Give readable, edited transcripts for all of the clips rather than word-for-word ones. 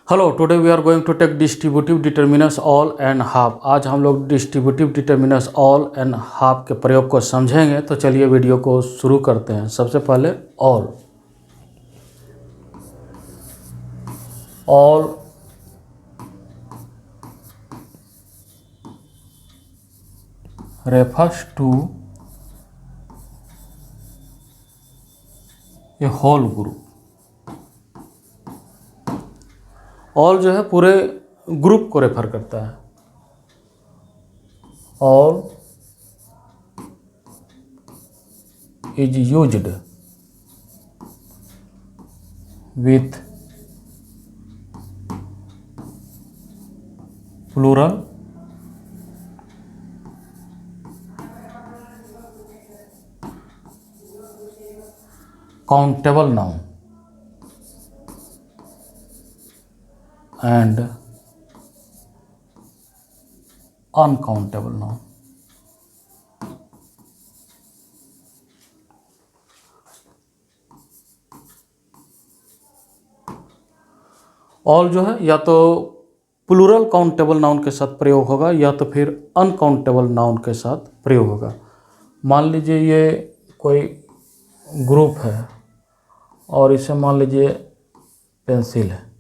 Hello, today we are going to take distributive determiners all and half. आज हम लोग distributive determiners all and half के प्रयोग को समझेंगे। तो चलिए वीडियो को शुरू करते हैं। सबसे पहले all refers to a whole group. All जो है पूरे ग्रुप को रेफर करता है। All is used with plural countable noun and uncountable noun। All जो है या तो प्लूरल काउंटेबल नाउन के साथ प्रयोग होगा या तो फिर अनकाउंटेबल नाउन के साथ प्रयोग होगा। मान लीजिए ये कोई ग्रुप है और इसे मान लीजिए पेंसिल है।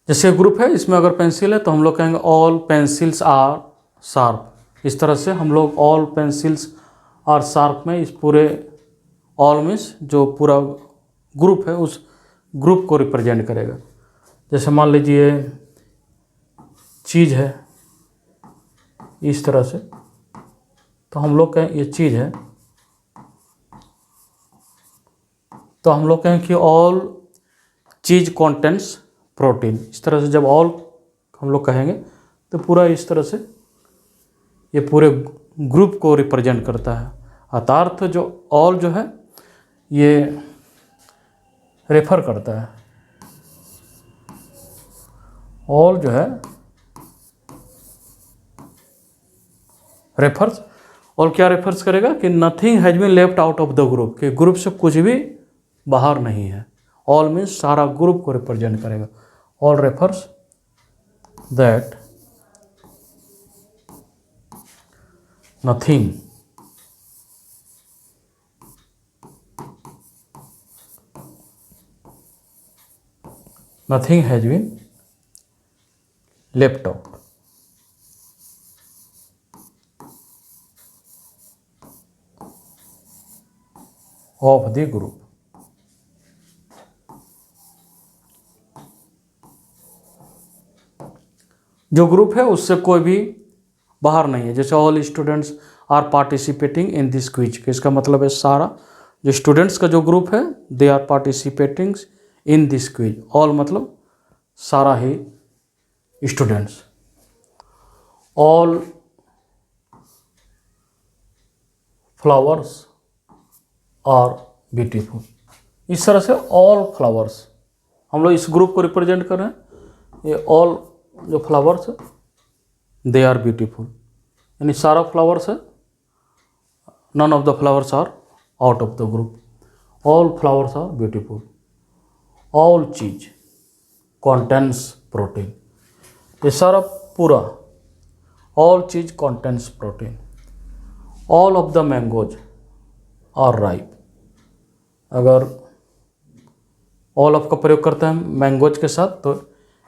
जैसे ग्रुप है, इसमें अगर पेंसिल है तो हम लोग कहेंगे ऑल पेंसिल्स आर शार्प। इस तरह से हम लोग ऑल पेंसिल्स आर शार्प में इस पूरे ऑल मीन्स जो पूरा ग्रुप है उस ग्रुप को रिप्रेजेंट करेगा। जैसे मान लीजिए चीज़ है इस तरह से, तो हम लोग कहें ये चीज़ है तो हम लोग कहें कि ऑल चीज़ कंटेंट्स प्रोटीन। इस तरह से जब ऑल हम लोग कहेंगे तो पूरा इस तरह से ये पूरे ग्रुप को रिप्रेजेंट करता है। अर्थात जो ऑल जो है ये रेफर करता है। ऑल जो है रेफर्स। और क्या रेफर्स करेगा कि nothing has been left out of the group, कि ग्रुप से कुछ भी बाहर नहीं है। ऑल मीन्स सारा ग्रुप को रिप्रेजेंट करेगा। All refers that nothing has been left out of the group. जो ग्रुप है उससे कोई भी बाहर नहीं है। जैसे all students are participating in this quiz, कि इसका मतलब है सारा जो स्टूडेंट्स का जो ग्रुप है they are participating in this quiz. All मतलब सारा ही students. All flowers are beautiful. इस तरह से ऑल फ्लावर्स हम लोग इस ग्रुप को रिप्रेजेंट कर रहे हैं। ये ऑल जो फ्लावर्स है दे आर ब्यूटीफुल, यानी सारा फ्लावर्स है। None of the flowers are out of the group. All flowers are beautiful. All cheese contents protein. ये सारा पूरा all cheese contents protein. All of the mangoes are ripe. अगर all of का प्रयोग करते हैं मैंगोज के साथ तो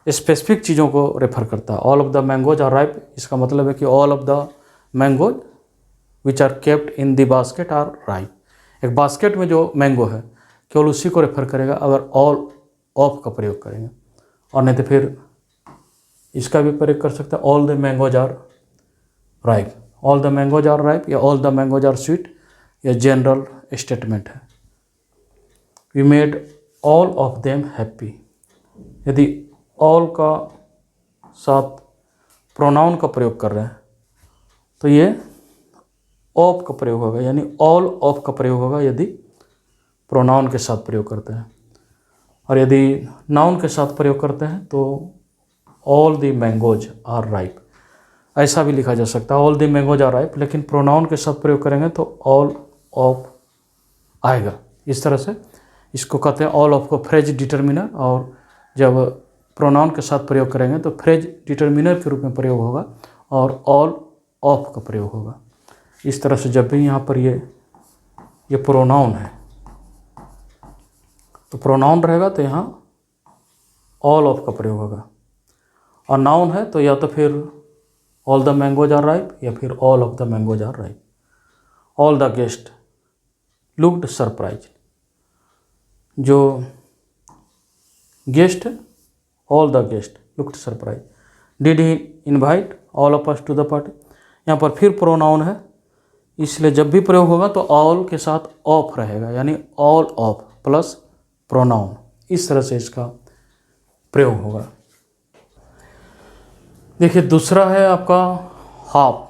स्पेसिफिक चीज़ों को रेफर करता है। All of the mangoes are ripe, इसका मतलब है कि all of the mangoes which are kept in the basket are ripe. एक बास्केट में जो मैंगो है केवल उसी को रेफर करेगा अगर ऑल ऑफ का प्रयोग करेंगे, और नहीं तो फिर इसका भी प्रयोग कर सकते हैं all the mangoes are ripe. All the mangoes are ripe या all the mangoes are sweet, यह जनरल स्टेटमेंट है। We made all of them happy. यदि ऑल का साथ प्रोनाउन का प्रयोग कर रहे हैं तो ये ऑफ का प्रयोग होगा, यानी ऑल ऑफ का प्रयोग होगा यदि प्रोनाउन के साथ प्रयोग करते हैं। और यदि नाउन के साथ प्रयोग करते हैं तो all the mangoes are ripe. ऐसा भी लिखा जा सकता है all the mangoes are ripe, लेकिन प्रोनाउन के साथ प्रयोग करेंगे तो ऑल ऑफ आएगा। इस तरह से इसको कहते हैं ऑल ऑफ को फ्रेज डिटर्मिनर, और जब प्रोनाउन के साथ प्रयोग करेंगे तो फ्रेज डिटर्मिनर के रूप में प्रयोग होगा और ऑल ऑफ का प्रयोग होगा। इस तरह से जब भी यहाँ पर ये प्रोनाउन है तो प्रोनाउन रहेगा तो यहाँ ऑल ऑफ का प्रयोग होगा, और नाउन है तो या तो फिर all the mangoes are ripe या फिर all of the mangoes are ripe. All the guest looked surprise, जो गेस्ट है all the guest looked surprise. Did he invite all of us to the party, यहाँ पर फिर pronoun है, इसलिए जब भी प्रयोग होगा तो ऑल के साथ ऑफ रहेगा, यानी ऑल ऑफ प्लस प्रोनाउन, इस तरह से इसका प्रयोग होगा। देखिए दूसरा है आपका half.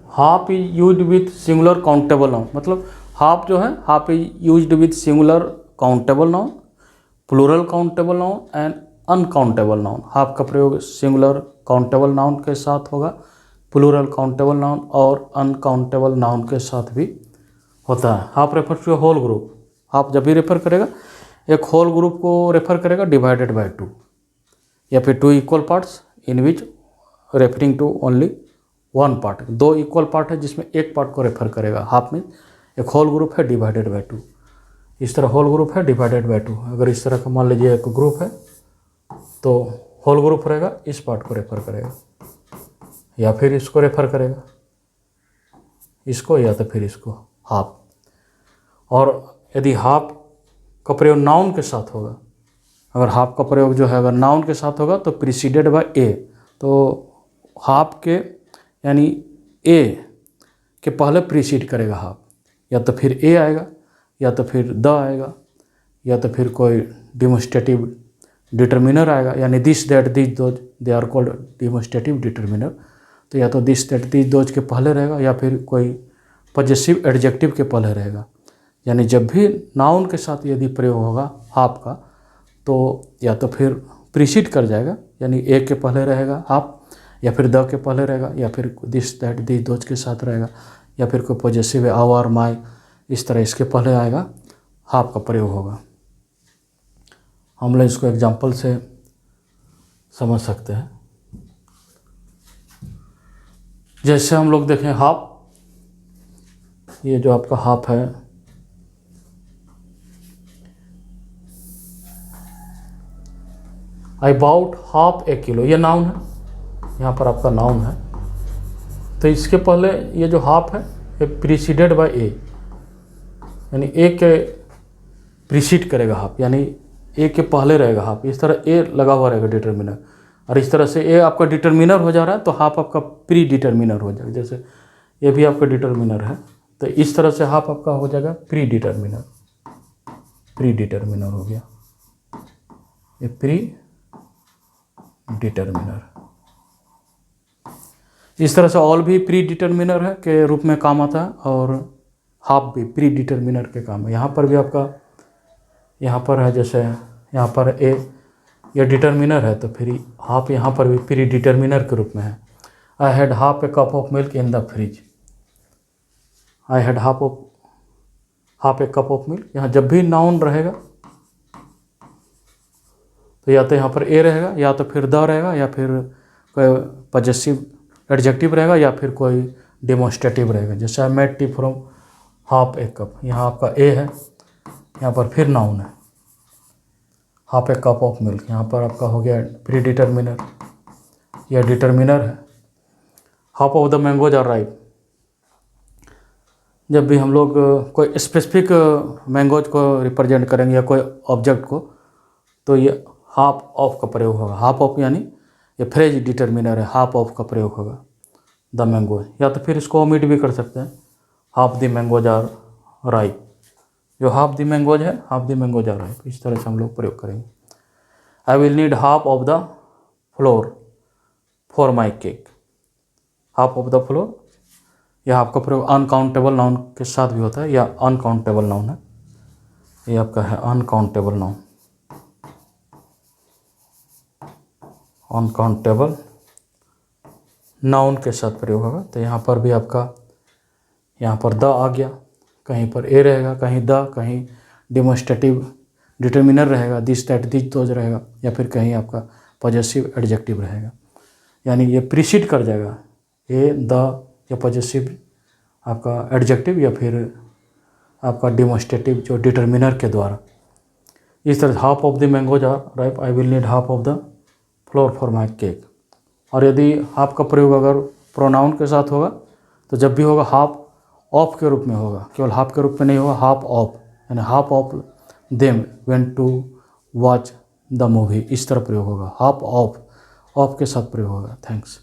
Half is used with singular countable noun, मतलब हाफ जो है half is used with singular countable noun, plural countable noun and uncountable noun. Half का प्रयोग सिंगुलर काउंटेबल नाउन के साथ होगा, प्लूरल काउंटेबल नाउन और अनकाउंटेबल नाउन के साथ भी होता है। Half refer to whole group, half जब भी रेफर करेगा एक होल ग्रुप को रेफर करेगा डिवाइडेड बाय टू, या फिर to equal parts in which referring to only one part. दो इक्वल पार्ट है जिसमें एक पार्ट को रेफर करेगा। हाफ में एक होल ग्रुप है डिवाइडेड बाय टू, इस तरह होल ग्रुप है डिवाइडेड बाय टू। अगर इस तरह का मान लीजिए एक ग्रुप है तो होल ग्रुप रहेगा, इस पार्ट को रेफर करेगा या फिर इसको रेफर करेगा, इसको या तो फिर इसको, हाफ। और यदि हाफ का प्रयोग नाउन के साथ होगा, अगर हाफ का प्रयोग जो है अगर नाउन के साथ होगा तो प्रीसीडेड बाय ए, तो हाफ के यानी ए के पहले प्रीसीड करेगा हाफ, या तो फिर ए आएगा या तो फिर द आएगा या तो फिर कोई डिमोस्ट्रेटिव डिटर्मिनर आएगा, यानी this that this those they are called demonstrative determiner. तो या तो दिस दैट दिस दोज के पहले रहेगा या फिर कोई पॉजेसिव एडजेक्टिव के पहले रहेगा। यानी जब भी नाउन के साथ यदि प्रयोग होगा हाफ का तो या तो फिर प्रीसीड कर जाएगा, यानी ए के पहले रहेगा हाफ, या फिर द के पहले रहेगा, या फिर दिस दैट दिस दोज के साथ रहेगा, या फिर कोई पॉजेसिव है आवर माई, इस तरह इसके पहले आएगा, हाफ का प्रयोग होगा। हम लोग इसको एग्जाम्पल से समझ सकते हैं। जैसे हम लोग देखें हाफ, ये जो आपका हाफ है I bought half a kilo, ये नाउन है, यहाँ पर आपका नाउन है, तो इसके पहले ये जो हाफ है ये प्रीसीडेड बाय ए, यानी ए के प्रीसीड करेगा हाफ, यानी ए के पहले रहेगा हाफ। इस तरह ए लगा हुआ रहेगा डिटर्मिनर, और इस तरह से ए आपका डिटर्मिनर हो जा रहा है तो हाफ आपका प्री डिटर्मिनर हो जाएगा। जैसे ये भी आपका डिटर्मिनर है तो इस तरह से हाफ आपका हो जाएगा प्री डिटर्मिनर, प्री डिटर्मिनर हो गया, ये प्री डिटर्मिनर। इस तरह से ऑल भी प्री डिटर्मिनर है के रूप में काम आता है, और हाफ भी प्री डिटर्मिनर के काम है। यहाँ पर भी आपका यहाँ पर है, जैसे यहाँ पर ए ये डिटर्मिनर है तो फिर हाफ यहाँ पर भी प्री डिटर्मिनर के रूप में है। I had half a cup of milk in the fridge, I had half a cup of milk. यहाँ जब भी नाउन रहेगा तो या तो यहाँ पर ए रहेगा या तो फिर द रहेगा या फिर कोई पॉजेसिव एडजेक्टिव रहेगा या फिर कोई डेमोन्स्ट्रेटिव रहेगा। जैसे I made tea from half a cup, यहाँ आपका ए है, यहाँ पर फिर नाउन है half a cup of milk, यहाँ पर आपका हो गया प्री डिटर्मिनर, यह डिटर्मिनर है। Half of the mangoes are ripe, जब भी हम लोग कोई स्पेसिफिक मैंगोज को रिप्रेजेंट करेंगे या कोई ऑब्जेक्ट को तो ये हाफ ऑफ का प्रयोग होगा। हाफ ऑफ यानी ये फ्रेज डिटर्मिनर है, हाफ ऑफ का प्रयोग होगा द मैंगोज, या तो फिर इसको ओमिट भी कर सकते हैं, half the mangoes are ripe. जो हाफ द मैंगोज है half the mangoes are ripe, इस तरह से हम लोग प्रयोग करेंगे। I will need half of the flour for my cake, half of the flour, यह आपका प्रयोग अनकाउंटेबल नाउन के साथ भी होता है, या अनकाउंटेबल नाउन है, ये आपका है अनकाउंटेबल नाउन, अनकाउंटेबल नाउन के साथ प्रयोग होगा। तो यहाँ पर भी आपका यहाँ पर द आ गया, कहीं पर ए रहेगा, कहीं द, कहीं डेमोस्ट्रेटिव डिटर्मिनर रहेगा, दिस दैट दिस दोज रहेगा, या फिर कहीं आपका पॉजेसिव एडजेक्टिव रहेगा। यानी ये प्रीसीड कर जाएगा ए द या पॉजेसिव आपका एडजेक्टिव या फिर आपका डेमोस्ट्रेटिव जो डिटर्मिनर के द्वारा। इस तरह half of the mangoes are ripe, I will need half of the flour for my cake. और यदि हाफ का प्रयोग अगर प्रोनाउन के साथ होगा तो जब भी होगा हाफ ऑफ के रूप में होगा, केवल हाफ के रूप में नहीं होगा, हाफ ऑफ, यानी half of them went to watch the movie, इस तरह प्रयोग होगा। हाफ ऑफ के साथ प्रयोग होगा। थैंक्स।